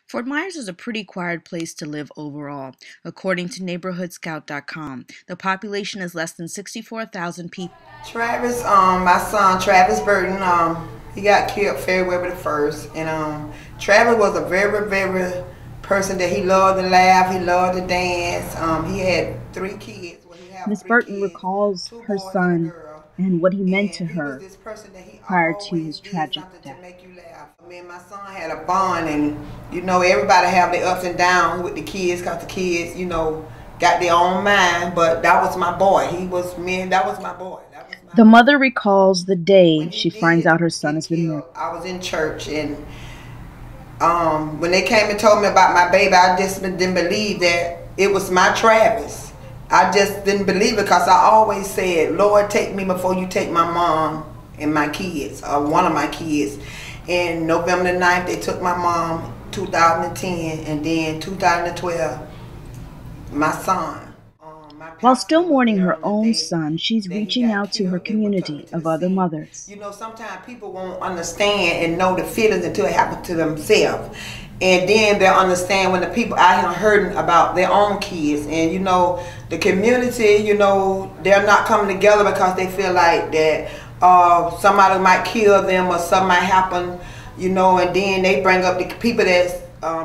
Fort Myers is a pretty quiet place to live overall. According to NeighborhoodScout.com, the population is less than 64,000 people. Travis, my son Travis Burton, he got killed February the 1st. And Travis was a very person that he loved to laugh, he loved to dance. He had 3 kids. Well, he have Miss three Burton kids, recalls two her boys and a son girl. and what he meant to And he was her this person that he prior to always his did tragic something to death. make you laugh. Me and my son had a bond, and everybody have their ups and downs with the kids, cause the kids, got their own mind. But that was my boy. He was me, and that was my boy. The mother recalls the day When he she finds did out her son get has been murdered. killed, I was in church, and when they came and told me about my baby, I just didn't believe that it was my Travis. I just didn't believe it, because I always said, Lord, take me before you take my mom and my kids, or one of my kids. And November the 9th, they took my mom, 2010, and then 2012, my son. While still mourning her own son, she's reaching out to her community of other mothers. Sometimes people won't understand and know the feelings until it happens to themselves. And then they'll understand when the people out here hurting about their own kids. And the community, they're not coming together because they feel like that somebody might kill them or something might happen, and then they bring up the people that's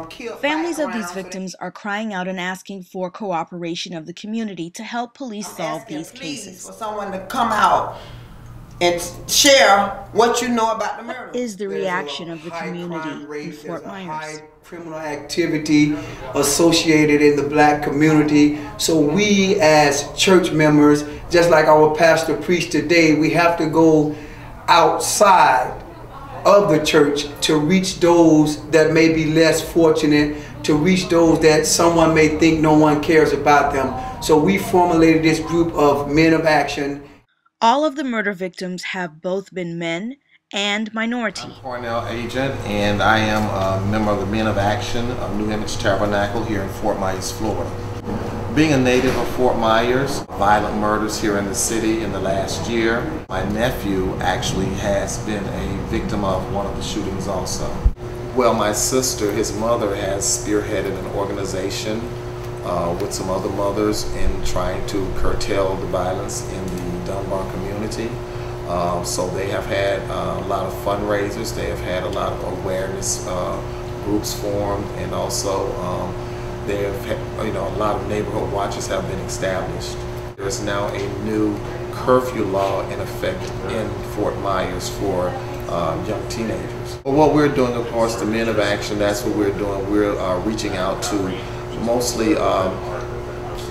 killed. Families of these victims are crying out and asking for cooperation of the community to help police solve these cases. For someone to come out and share what you know about the murder. What is the reaction of the community in Fort Myers? High criminal activity associated in the black community. So we as church members, just like our pastor preached today, we have to go outside of the church to reach those that may be less fortunate, to reach those that someone may think no one cares about them. So we formulated this group of Men of Action. All of the murder victims have both been men and minority. I'm Cornell Agent, and I am a member of the Men of Action of New Image Tabernacle here in Fort Myers, Florida. Being a native of Fort Myers, violent murders here in the city in the last year. My nephew actually has been a victim of one of the shootings also. Well, my sister, his mother, has spearheaded an organization with some other mothers in trying to curtail the violence in the Dunbar community. So they have had a lot of fundraisers, they have had a lot of awareness groups formed, and also they have had, a lot of neighborhood watches have been established. There is now a new curfew law in effect in Fort Myers for young teenagers. Well, what we're doing, of course, the Men of Action, that's what we're doing. We're reaching out to mostly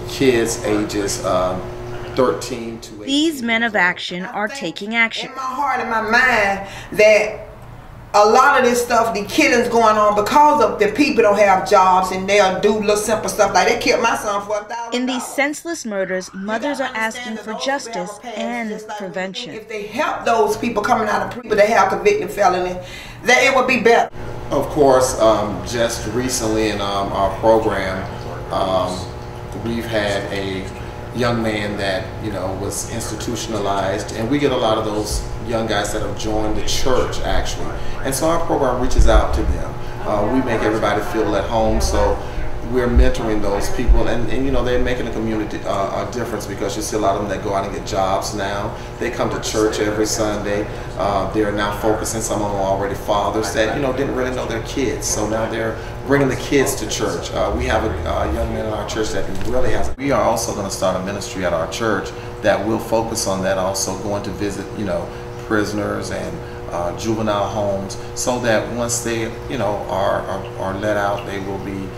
kids ages 13 to 18. These Men of Action are taking action. In my heart and my mind that a lot of this stuff, the killings going on because of the people don't have jobs, and they'll do little simple stuff like they killed my son for $1,000. In these senseless murders, mothers are asking for justice and prevention. If they help those people coming out of people that have convicted felony, that it would be better. Of course, just recently in our program, we've had a young man that was institutionalized, and we get a lot of those young guys that have joined the church actually, and so our program reaches out to them. We make everybody feel at home, so we're mentoring those people, and they're making a community a difference, because you see a lot of them that go out and get jobs now. They come to church every Sunday. They're now focusing, some of them are already fathers that didn't really know their kids, so now they're bringing the kids to church. We have a young man in our church that really has. We are also going to start a ministry at our church that will focus on that, also going to visit prisoners and juvenile homes, so that once they are let out, they will be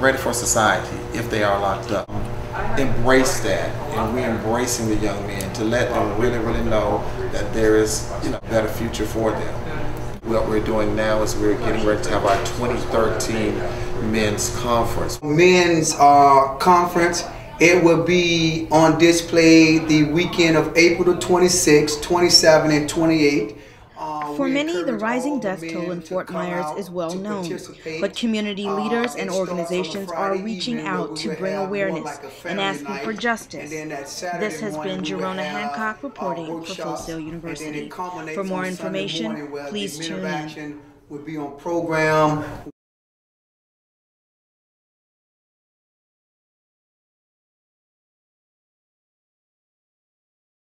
ready for society if they are locked up. Embrace that, and we're embracing the young men to let them really know that there is a better future for them. What we're doing now is we're getting ready to have our 2013 men's conference. Men's conference, it will be on display the weekend of April the 26th, 27, and 28. For many, the rising death toll in Fort Myers is well known, but community leaders and organizations are reaching out to bring awareness and asking for justice. This has been Jerona Hancock reporting for Full Sail University. For more information, please tune in. Would be on program.